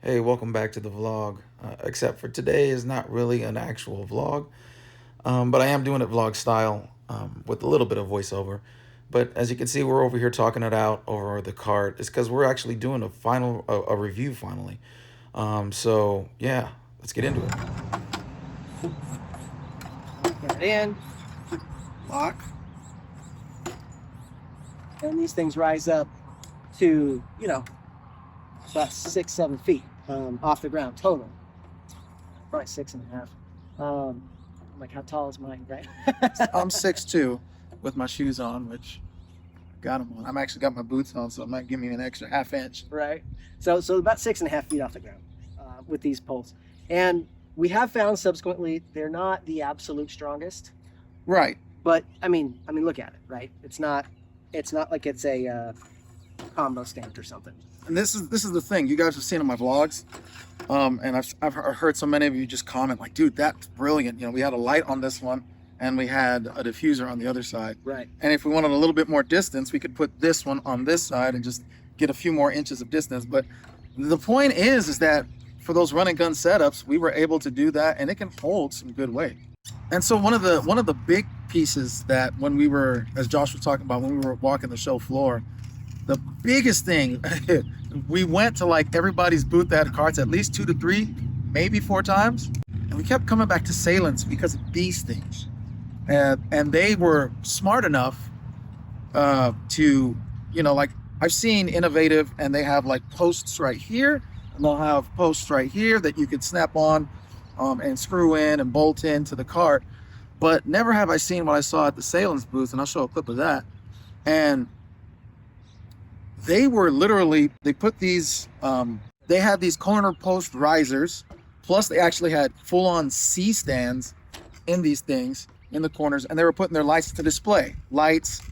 Hey, welcome back to the vlog. Except for today is not really an actual vlog, but I am doing it vlog style with a little bit of voiceover. But as you can see, we're over here talking it out over the cart. It's because we're actually doing a review finally. So yeah, let's get into it. Get it in, lock, and these things rise up to, about 6-7 feet off the ground total. Probably 6.5. Like, how tall is mine, right? I'm 6'2" with my shoes on, which got them on. I'm actually got my boots on, so it might give me an extra half inch. Right. So about 6.5 feet off the ground with these poles. And we have found subsequently they're not the absolute strongest, Right. but I mean, look at it, right? It's not like it's a combo stand or something. And this is the thing you guys have seen on my vlogs, and I've heard so many of you just comment like, dude, that's brilliant. We had a light on this one, and we had a diffuser on the other side. Right. And if we wanted a little bit more distance, we could put this one on this side and just get a few more inches of distance. But the point is that for those run and gun setups, we were able to do that, and it can hold some good weight. And so one of the big pieces that when we were, as Josh was talking about, when we were walking the show floor, the biggest thing, we went to like everybody's booth that had carts at least 2 to 3, maybe 4 times. And we kept coming back to Salins because of these things. And they were smart enough to, like I've seen Innovative, and they have like posts right here, and they'll have posts right here that you could snap on and screw in and bolt into the cart. But never have I seen what I saw at the Salins booth, and I'll show a clip of that. And they were literally, they put these, they had these corner post risers, plus they actually had full-on C-stands in these things in the corners, and they were putting their lights to display. Lights,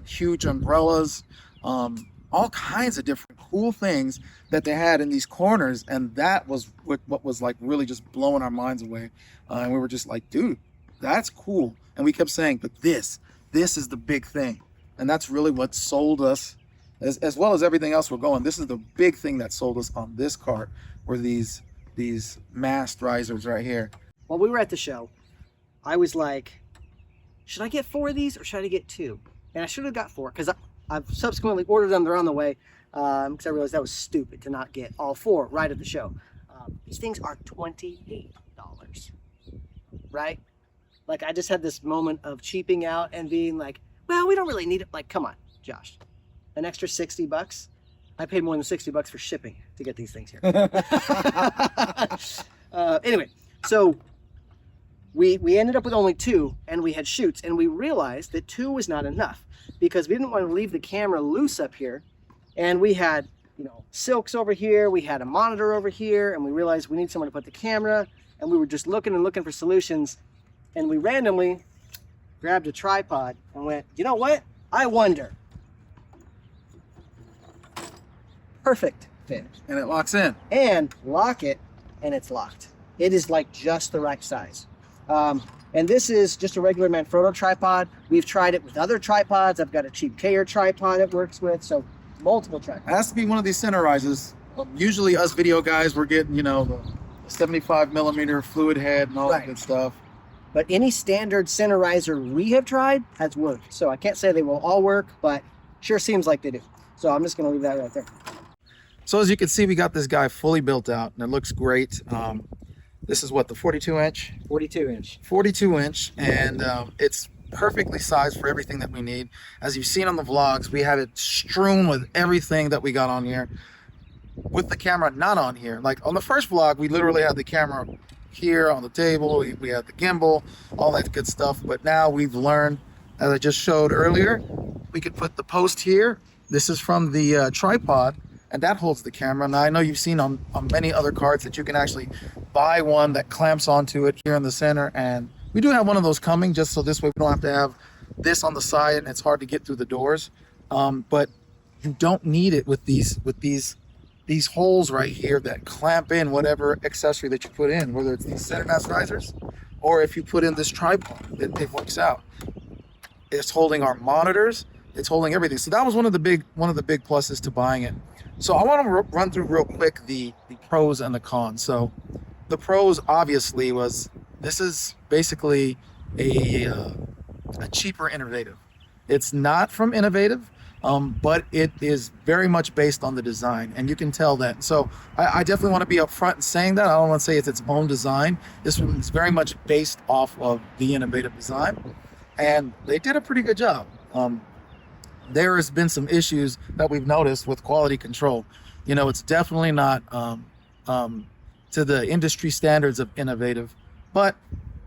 huge umbrellas, all kinds of different cool things that they had in these corners, and that was what was like really just blowing our minds away. And we were just like, dude, that's cool. And we kept saying, but this is the big thing. And that's really what sold us, as well as everything else we're going. This is the big thing that sold us on this cart, were these mast risers right here. While we were at the show, I was like, should I get 4 of these or should I get 2? And I should have got 4 because I've subsequently ordered them. They're on the way because I realized that was stupid to not get all 4 right at the show. These things are $28, right? Like, I just had this moment of cheaping out and being like, well, we don't really need it. Like, come on, Josh. An extra $60. I paid more than $60 for shipping to get these things here. Anyway, so we ended up with only 2, and we had shoots, and we realized that 2 was not enough because we didn't want to leave the camera loose up here. And we had, silks over here, we had a monitor over here, and we realized we need someone to put the camera, and we were just looking for solutions, and we randomly grabbed a tripod and went, you know what? I wonder. Perfect fit. And it locks in. And lock it, and it's locked. It is like just the right size. And this is just a regular Manfrotto tripod. We've tried it with other tripods. I've got a cheap Kayer tripod it works with, so multiple tripods. It has to be one of these center rises. Usually us video guys, we're getting, the 75 millimeter fluid head and all that good stuff. But any standard center riser we have tried has worked. So I can't say they will all work, but sure seems like they do. So I'm just gonna leave that right there. So as you can see, we got this guy fully built out, and it looks great. This is what, the 42 inch? 42 inch. 42 inch, and it's perfectly sized for everything that we need. As you've seen on the vlogs, we have it strewn with everything that we got on here, with the camera not on here. Like on the first vlog, we literally had the camera here on the table, we had the gimbal, all that good stuff. But now we've learned, as I just showed earlier, we could put the post here. This is from the tripod, and that holds the camera. Now I know you've seen on many other carts that you can actually buy one that clamps onto it here in the center, and we do have one of those coming, just so this way we don't have to have this on the side and it's hard to get through the doors. But you don't need it with these holes right here that clamp in whatever accessory that you put in, whether it's these center mast risers or if you put in this tripod. It works out. It's holding our monitors, it's holding everything. So that was one of the big pluses to buying it. So I want to run through real quick the pros and the cons. So the pros obviously was this is basically a cheaper Innovative. It's not from Innovative, but it is very much based on the design, and you can tell that. So I definitely want to be upfront in saying that. I don't want to say it's its own design. This one is very much based off of the Innovative design, and they did a pretty good job. There has been some issues that we've noticed with quality control. You know, it's definitely not to the industry standards of Innovative, but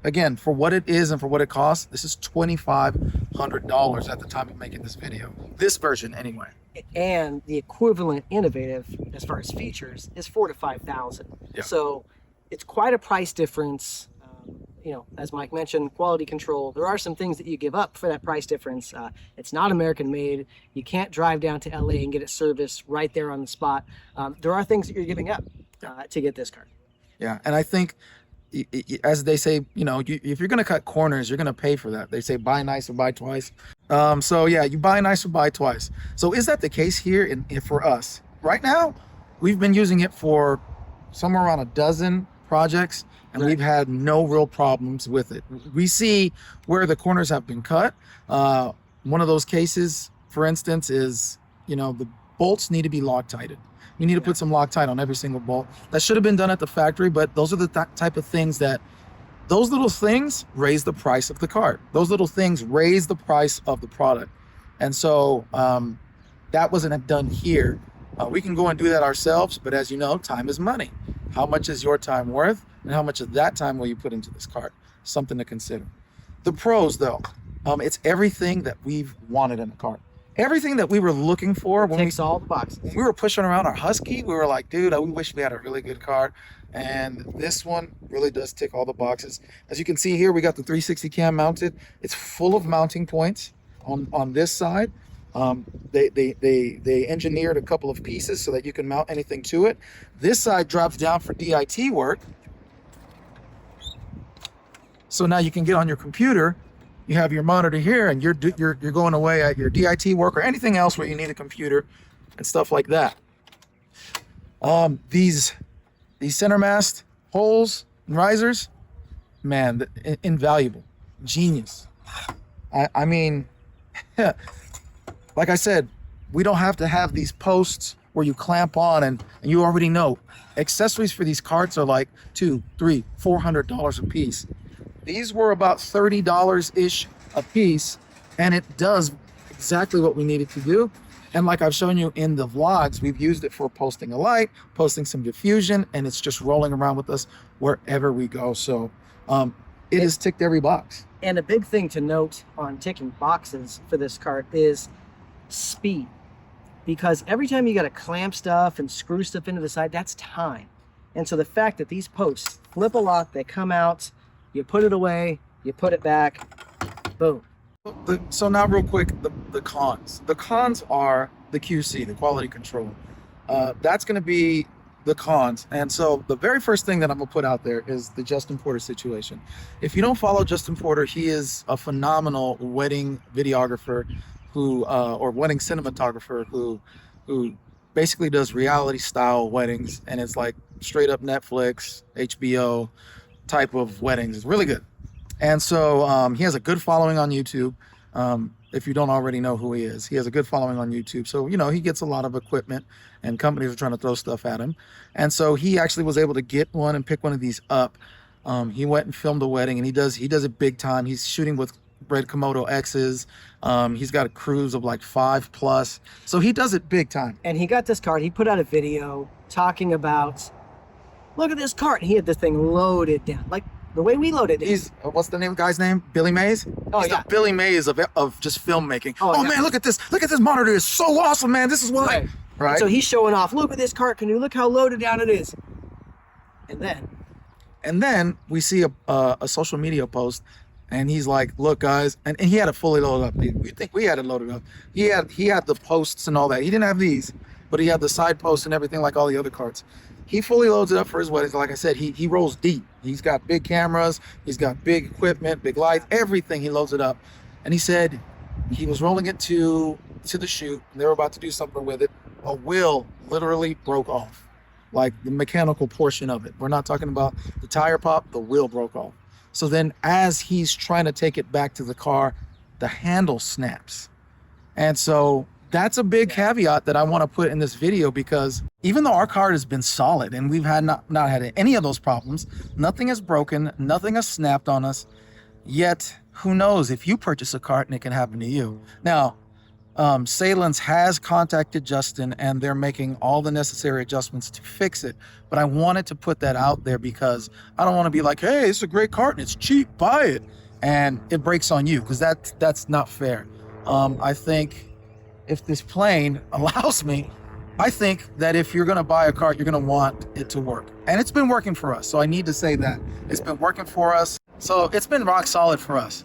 again, for what it is and for what it costs, this is $2,500 at the time of making this video. This version, anyway. And the equivalent Innovative, as far as features, is 4,000 to 5,000. Yeah. So it's quite a price difference. You know, as Mike mentioned, quality control. There are some things that you give up for that price difference. It's not American made. You can't drive down to LA and get it serviced right there on the spot. There are things that you're giving up to get this car. Yeah, and I think, as they say, you know, if you're going to cut corners, you're going to pay for that. They say buy nice or buy twice. So yeah, you buy nice or buy twice. So is that the case here for us? Right now, we've been using it for somewhere around a dozen projects, and Right. we've had no real problems with it. We see where the corners have been cut. One of those cases, for instance, is, you know, the bolts need to be Loctited. You need to put some Loctite on every single bolt. That should have been done at the factory, but those are the type of things that, those little things raise the price of the car. Those little things raise the price of the product. And so that wasn't done here. We can go and do that ourselves, but as you know, time is money. How much is your time worth, and how much of that time will you put into this car? Something to consider. The pros, though, it's everything that we've wanted in a car. Everything that we were looking for when Takes all the boxes. we were pushing around our Husky, we were like, dude, we wish we had a really good car. And this one really does tick all the boxes. As you can see here, we got the 360 cam mounted. It's full of mounting points on this side. They engineered a couple of pieces so that you can mount anything to it. This side drops down for DIT work. So now you can get on your computer. You have your monitor here, and you're going away at your DIT work or anything else where you need a computer and stuff like that. These center mast holes and risers, man, invaluable, genius. I mean, like I said, we don't have to have these posts where you clamp on and you already know. Accessories for these carts are like $200, $300, $400 a piece. These were about $30-ish a piece, and it does exactly what we needed to do. And like I've shown you in the vlogs, we've used it for posting a light, posting some diffusion, and it's just rolling around with us wherever we go. So it has ticked every box. And a big thing to note on ticking boxes for this cart is speed. Because every time you got to clamp stuff and screw stuff into the side, that's time. And so the fact that these posts flip a lot, they come out, you put it away, you put it back, boom. So now real quick, the cons. The cons are the QC, the quality control. That's going to be the cons. And so the very first thing that I'm going to put out there is the Justin Porter situation. If you don't follow Justin Porter, he is a phenomenal wedding videographer who, or wedding cinematographer who basically does reality style weddings. And it's like straight up Netflix, HBO type of weddings. It's really good. And so he has a good following on YouTube. If you don't already know who he is, he has a good following on YouTube. So, you know, he gets a lot of equipment and companies are trying to throw stuff at him. And so he actually was able to get one and pick one of these up. He went and filmed a wedding, and he does it big time. He's shooting with Red Komodo X's. He's got a cruise of like 5+. So he does it big time. And he got this cart, he put out a video talking about, look at this cart. He had this thing loaded down. Like the way we loaded it. He's, what's the guy's name? Billy Mays? Oh, He's yeah. the Billy Mays of just filmmaking. Oh, Oh, yeah. man, look at this. Look at this monitor. It's so awesome, man. This is why. Right. Right? So he's showing off, look at this cart canoe, look how loaded down it is. And then we see a social media post, and he's like, look, guys, and he had it fully loaded up. We think we had it loaded up. He had the posts and all that. He didn't have these, but he had the side posts and everything like all the other carts. He fully loads it up for his weddings. Like I said, he rolls deep. He's got big cameras. He's got big equipment, big lights, everything. He loads it up. And he said he was rolling it to the shoot. And they were about to do something with it. a wheel literally broke off, like the mechanical portion of it. We're not talking about the tire pop, the wheel broke off. So then as he's trying to take it back to the car, the handle snaps. And so that's a big caveat that I want to put in this video, because even though our car has been solid and we've had not had any of those problems, nothing has broken, nothing has snapped on us, yet who knows, if you purchase a cart and it can happen to you. Now, Salins has contacted Justin and they're making all the necessary adjustments to fix it. But I wanted to put that out there because I don't want to be like, hey, it's a great cart and it's cheap, buy it. And it breaks on you, because that's not fair. I think if this plane allows me, I think that if you're going to buy a cart, you're going to want it to work. And it's been working for us. So I need to say that. It's been working for us. So it's been rock solid for us.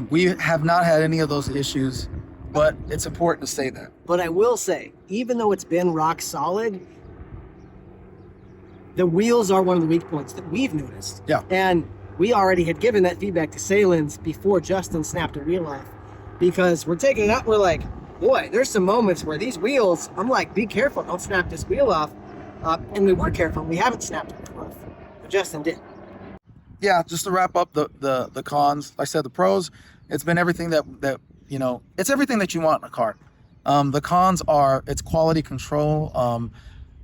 We have not had any of those issues, but it's important to say that. But I will say, even though it's been rock solid, the wheels are one of the weak points that we've noticed. Yeah. And we already had given that feedback to Salins before Justin snapped a wheel off, because we're taking it out, we're like, boy, there's some moments where these wheels, I'm like, be careful, don't snap this wheel off. And we were careful, we haven't snapped it off, but Justin did. Yeah, just to wrap up the cons, like I said, the pros, it's been everything that it's everything that you want in a cart. The cons are it's quality control.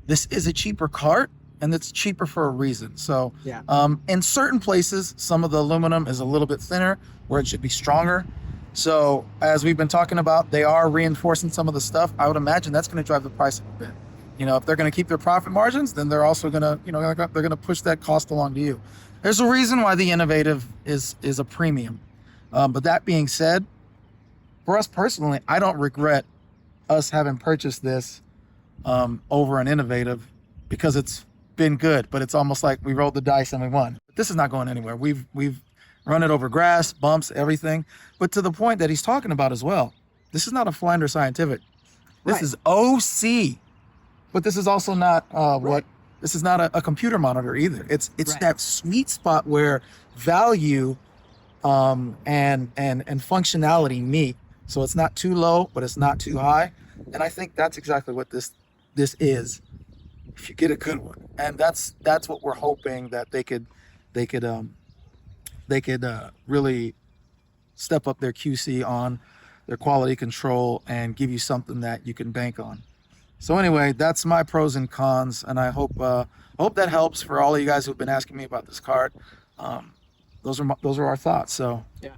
This is a cheaper cart, and it's cheaper for a reason. So Yeah. In certain places, some of the aluminum is a little bit thinner where it should be stronger. So as we've been talking about, they are reinforcing some of the stuff. I would imagine that's going to drive the price up a bit. If they're going to keep their profit margins, then they're also going to, they're going to push that cost along to you. There's a reason why the Innovative is a premium. But that being said, for us personally, I don't regret us having purchased this over an Innovative, because it's been good, but it's almost like we rolled the dice and we won. This is not going anywhere. We've run it over grass, bumps, everything. But to the point that he's talking about as well, this is not a Flander Scientific. This Right. is OC. But this is also not this is not a computer monitor either. It's Right. that sweet spot where value and functionality meet. So it's not too low, but it's not too high. And I think that's exactly what this is, if you get a good one. And that's what we're hoping that they could really step up their QC on, their quality control, and give you something that you can bank on. So anyway, that's my pros and cons, and I hope that helps for all of you guys who've been asking me about this cart. Those are our thoughts. So Yeah.